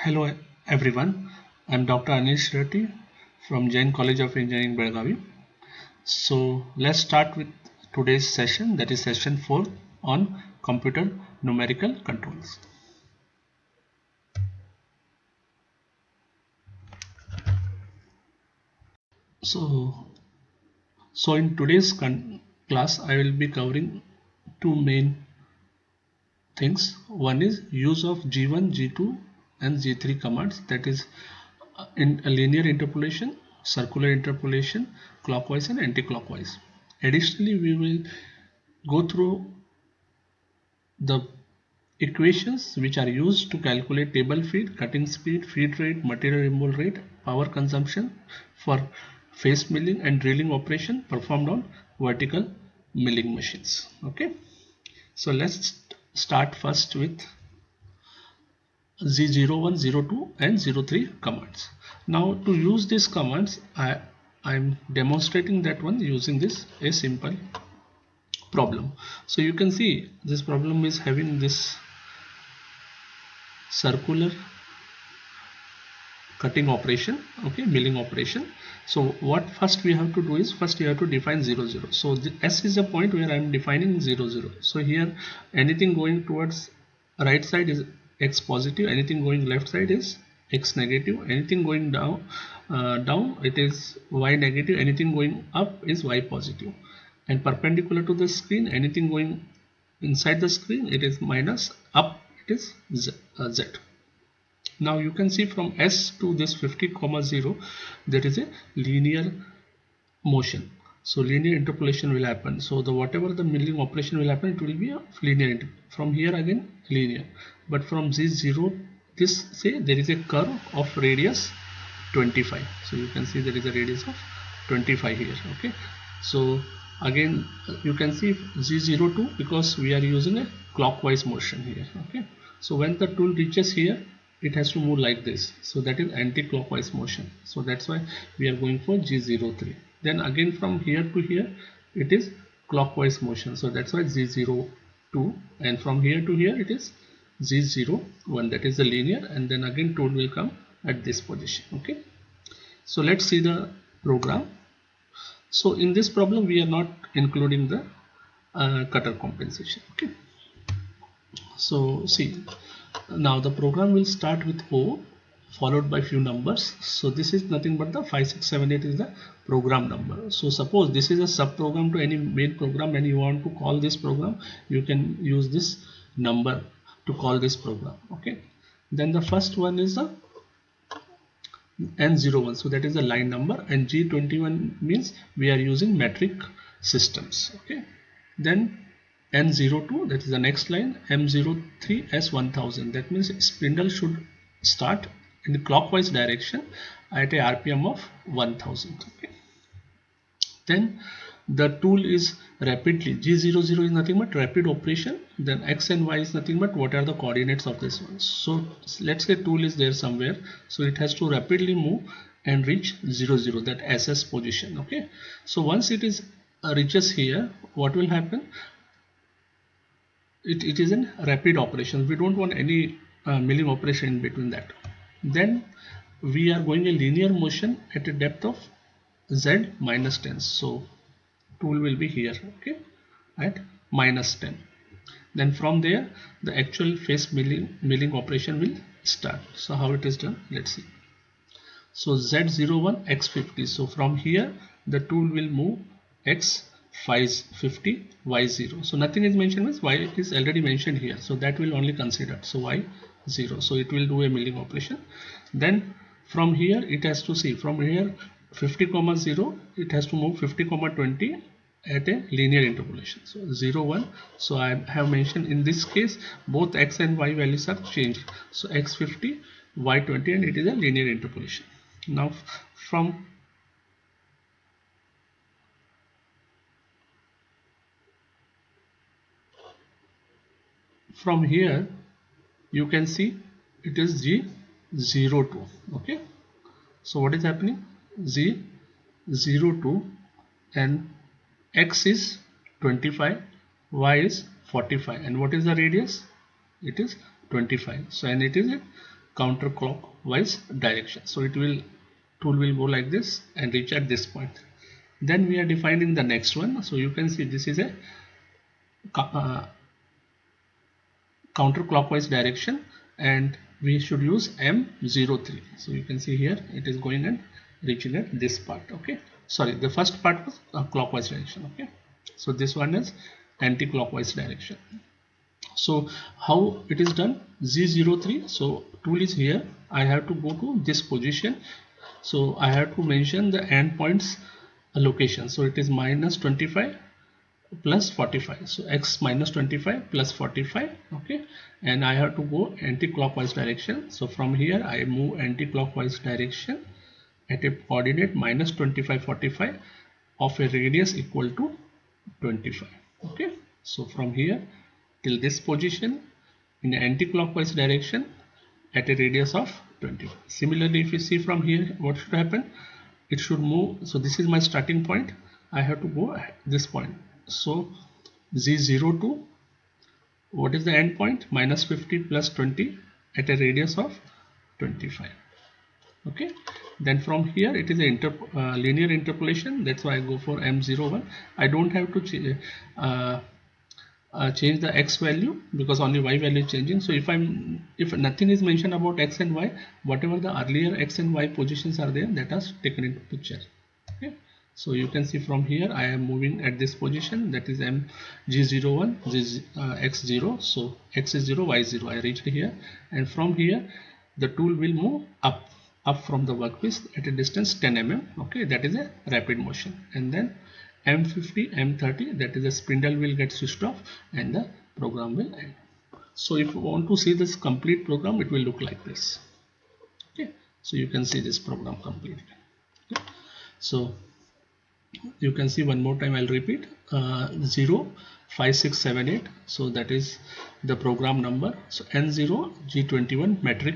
Hello everyone, I'm Dr. Anish Reddy from Jain College of Engineering, Belgavi. So let's start with today's session, that is session 4 on computer numerical controls. So in today's class I will be covering two main things. One is use of G1, G2 and G3 commands, that is in a linear interpolation, circular interpolation, clockwise and anti-clockwise. Additionally, we will go through the equations which are used to calculate table feed, cutting speed, feed rate, material removal rate, power consumption for face milling and drilling operation performed on vertical milling machines. Okay, so let's start first with Z01, 02 and 03 commands. Now to use these commands, I'm demonstrating that one using this a simple problem. So you can see this problem is having this circular cutting operation, okay, milling operation. So what first we have to do is first you have to define 0 0. So S is a point where I am defining 0 0. So here anything going towards right side is x positive, anything going left side is x negative, anything going down it is y negative, anything going up is y positive, and perpendicular to the screen anything going inside the screen it is minus, up it is z. Now you can see from S to this 50,0 there is a linear motion. So linear interpolation will happen. So the whatever the milling operation will happen, it will be a linear. From here again linear. But from Z0, this say there is a curve of radius 25. So you can see there is a radius of 25 here. Okay. So again you can see Z02 because we are using a clockwise motion here. Okay. So when the tool reaches here, it has to move like this, so that is anti-clockwise motion. So that's why we are going for G03. Then again from here to here it is clockwise motion, so that's why Z02, and from here to here it is Z01, that is the linear, and then again tool will come at this position. Okay, so let's see the program. So in this problem we are not including the cutter compensation. Okay, so see, now the program will start with O followed by few numbers. So this is nothing but the 5678 is the program number. So suppose this is a sub program to any main program and you want to call this program, you can use this number to call this program. Okay, then the first one is the N01, so that is the line number, and G21 means we are using metric systems. Okay, then N02, that is the next line, M03 S1000, that means spindle should start in the clockwise direction at a RPM of 1000. Okay, then the tool is rapidly, G00 is nothing but rapid operation, then X and Y is nothing but what are the coordinates of this one. So let's say tool is there somewhere, so it has to rapidly move and reach 00, that SS position. Okay, so once it is reaches here, what will happen? It is in rapid operation. We don't want any milling operation in between that. Then we are going a linear motion at a depth of Z minus 10. So tool will be here, okay, at minus 10. Then from there the actual face milling operation will start. So how it is done, let's see. So Z01 X50. So from here the tool will move X 50 Y0. So nothing is mentioned, means Y is already mentioned here, so that will only consider. So Y0, so it will do a milling operation. Then from here it has to see, from here 50,0 it has to move 50,20 at a linear interpolation. So 0 1. So I have mentioned in this case both X and Y values are changed. So X50 Y20, and it is a linear interpolation. Now from here you can see it is G02. Okay, so what is happening? G02, and X is 25, Y is 45, and what is the radius? It is 25. So and it is a counterclockwise direction. So tool will go like this and reach at this point. Then we are defining the next one. So you can see this is a counterclockwise direction, and we should use M03. So you can see here it is going and reaching at this part. Okay, sorry, the first part was clockwise direction. Okay, so this one is anti-clockwise direction. So how it is done? Z03. So tool is here. I have to go to this position. So I have to mention the endpoints location. So it is minus 25 plus 45. So x minus 25 plus 45. Okay, and I have to go anti-clockwise direction. So from here I move anti-clockwise direction at a coordinate minus 25 45 of a radius equal to 25. Okay, so from here till this position in anti-clockwise direction at a radius of 25. Similarly, if you see from here, what should happen? It should move. So this is my starting point. I have to go at this point. So Z02, what is the end point? Minus 50 plus 20 at a radius of 25. Okay, then from here it is a linear interpolation. That's why I go for M01. I don't have to change the x value because only y value is changing. So if nothing is mentioned about x and y, whatever the earlier x and y positions are there, that are taken into picture. Okay, so you can see from here I am moving at this position, that is G01 x0. So x is 0, y is 0. I reached here, and from here the tool will move up from the workpiece at a distance 10 mm. Okay, that is a rapid motion. And then M50, M30, that is the spindle will get switched off and the program will end. So if you want to see this complete program, it will look like this. Okay, so you can see this program completely. Okay. So you can see one more time, I'll repeat 0 5 6 7 8. So that is the program number. So N0 G21 metric.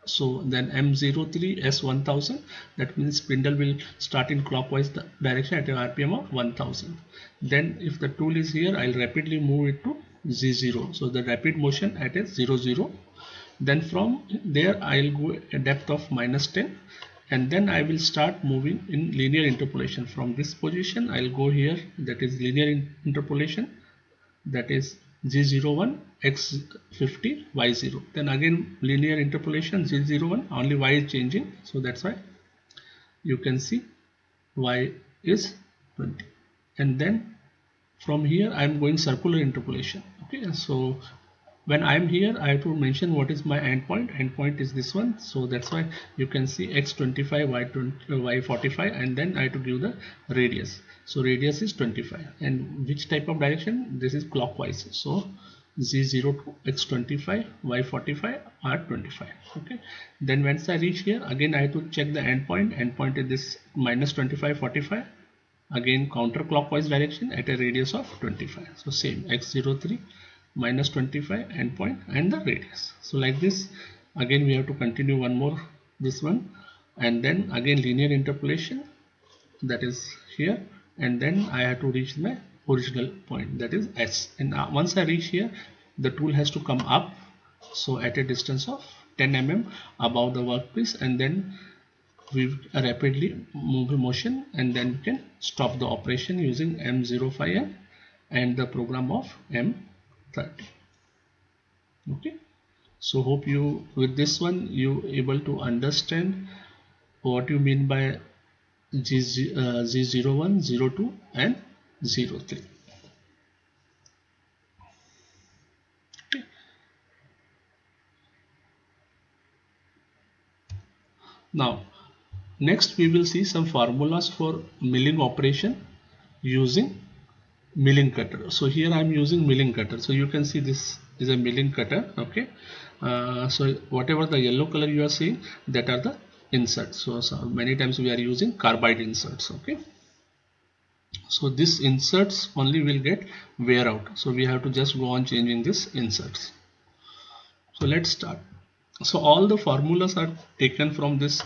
So then M03 S1000, that means spindle will start in clockwise direction at a RPM of 1000. Then if the tool is here, I'll rapidly move it to Z0. So the rapid motion at a 00. Then from there I'll go a depth of minus 10, and then I will start moving in linear interpolation. From this position I'll go here, that is linear interpolation, that is Z01 x50 y0. Then again linear interpolation Z01, only y is changing, so that's why you can see y is 20. And then from here I am going circular interpolation. Okay, so when I am here I have to mention what is my endpoint. Endpoint is this one, so that's why you can see x25 y45, and then I have to give the radius. So radius is 25, and which type of direction? This is clockwise. So Z02 x25 y45 r25. Okay, then once I reach here, again I have to check the endpoint. Endpoint is this minus 25 45, again counterclockwise direction at a radius of 25. So same x03 minus 25 endpoint and the radius. So like this, again we have to continue one more this one, and then again linear interpolation, that is here, and then I have to reach my original point, that is S. And once I reach here, the tool has to come up, so at a distance of 10 mm above the workpiece, and then we rapidly move the motion, and then we can stop the operation using M05 and the program of M30. Okay, so hope you with this one you able to understand what you mean by Z01, 02 and 03. Okay. Now next we will see some formulas for milling operation using milling cutter. So here I am using milling cutter. So you can see this is a milling cutter. Okay, so whatever the yellow color you are seeing, that are the inserts. So many times we are using carbide inserts. Okay, so this inserts only will get wear out, so we have to just go on changing this inserts. So let's start. So all the formulas are taken from this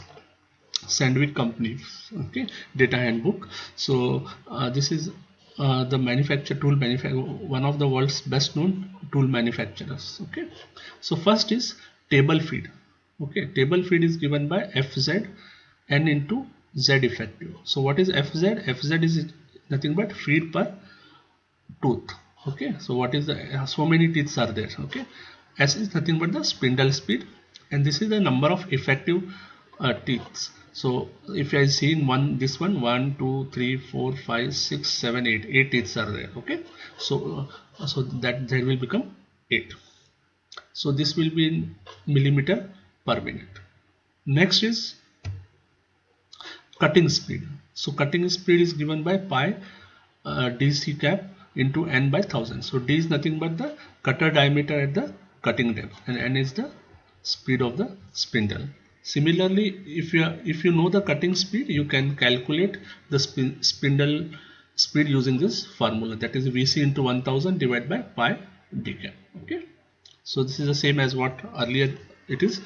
Sandvik company, okay, data handbook. So this is the tool manufacturer, one of the world's best known tool manufacturers. Okay, so first is table feed. Okay, table feed is given by Fz n into Z effective. So what is Fz? Fz is nothing but feed per tooth. Okay, so what is the so many teeth are there? Okay, S is nothing but the spindle speed, and this is the number of effective teeth. So if I see in this one 1 2 3 4 5 6 7 8 teeth are there. Okay, so that will become 8. So this will be in millimeter per minute. Next is cutting speed. So cutting speed is given by pi dc cap into n by 1000. So d is nothing but the cutter diameter at the cutting depth, and n is the speed of the spindle. Similarly, if you know the cutting speed, you can calculate the spindle speed using this formula, that is Vc into 1000 divided by pi d cap. Okay, so this is the same as what earlier it is,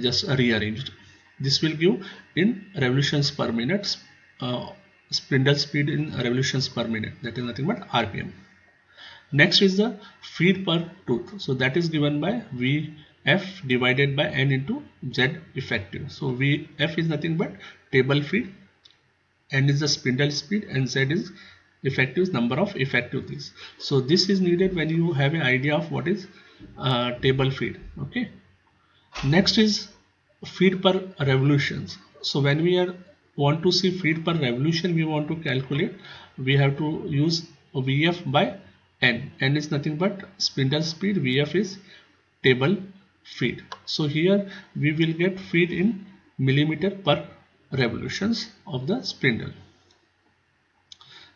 just rearranged. This will give in revolutions per minute, spindle speed in revolutions per minute, that is nothing but rpm. Next is the feed per tooth, so that is given by Vf divided by n into Z effective. So Vf is nothing but table feed, n is the spindle speed, and Z is effective number of effective teeth. So this is needed when you have an idea of what is table feed. Okay, next is feed per revolutions. So when we want to see feed per revolution, we want to calculate, we have to use Vf by n. N is nothing but spindle speed, Vf is table feed. So here we will get feed in millimeter per revolutions of the spindle.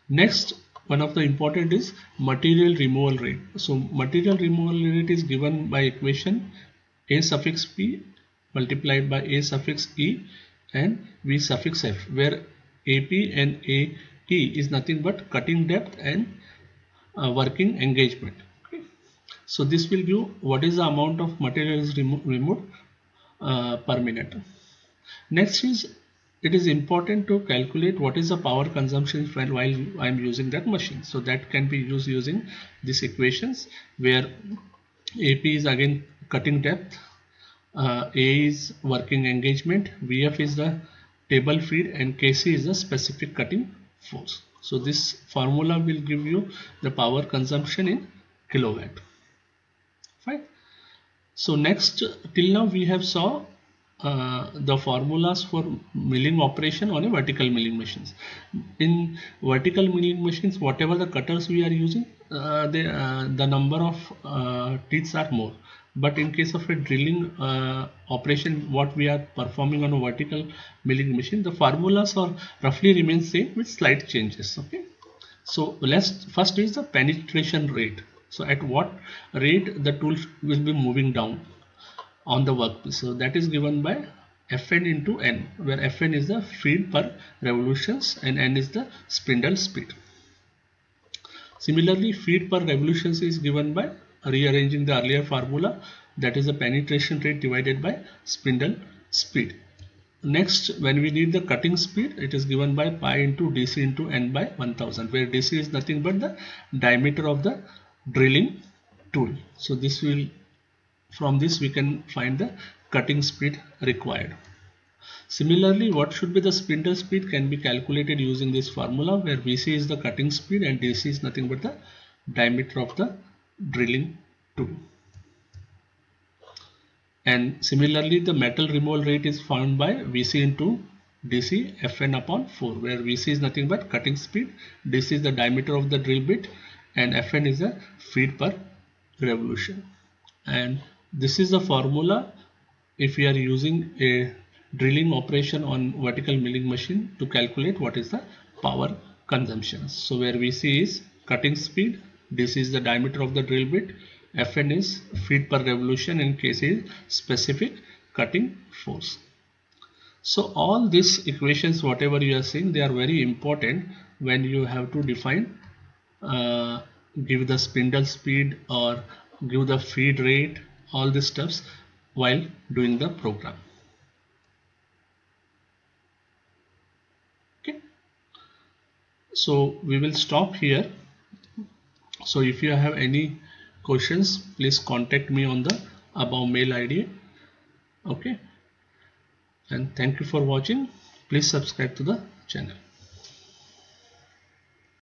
Next, one of the important is material removal rate. So material removal rate is given by equation A suffix P multiplied by A suffix E and V suffix F, where AP and AE is nothing but cutting depth and working engagement. Okay. So this will give what is the amount of material is removed per minute. Next is, it is important to calculate what is the power consumption while I am using that machine. So that can be used using these equations, where AP is again cutting depth, A is working engagement, VF is the table feed, and Kc is the specific cutting force. So this formula will give you the power consumption in kilowatt. Fine. So next, till now we have saw the formulas for milling operation on a vertical milling machines. In vertical milling machines, whatever the cutters we are using, the number of teeth are more. But in case of a drilling operation, what we are performing on a vertical milling machine, the formulas are roughly remain same with slight changes. Okay. So let's first is the penetration rate. So at what rate the tool will be moving down on the workpiece. So that is given by Fn into n, where Fn is the feed per revolutions and n is the spindle speed. Similarly, feed per revolutions is given by rearranging the earlier formula, that is the penetration rate divided by spindle speed. Next, when we need the cutting speed, it is given by pi into dc into n by 1000, where dc is nothing but the diameter of the drilling tool. So this will, from this we can find the cutting speed required. Similarly, what should be the spindle speed can be calculated using this formula, where Vc is the cutting speed and dc is nothing but the diameter of the drilling tool. And similarly, the metal removal rate is found by Vc into dc Fn upon 4, where Vc is nothing but cutting speed, dc is the diameter of the drill bit, and Fn is the feed per revolution. And this is the formula if we are using a drilling operation on vertical milling machine to calculate what is the power consumption. So where Vc is cutting speed, dc is the diameter of the drill bit, Fn is feed per revolution, and Kc is specific cutting force. So all these equations, whatever you are seeing, they are very important when you have to define, give the spindle speed or give the feed rate, all these steps while doing the program. Okay, so we will stop here. So if you have any questions, please contact me on the above mail ID. Okay, and thank you for watching. Please subscribe to the channel.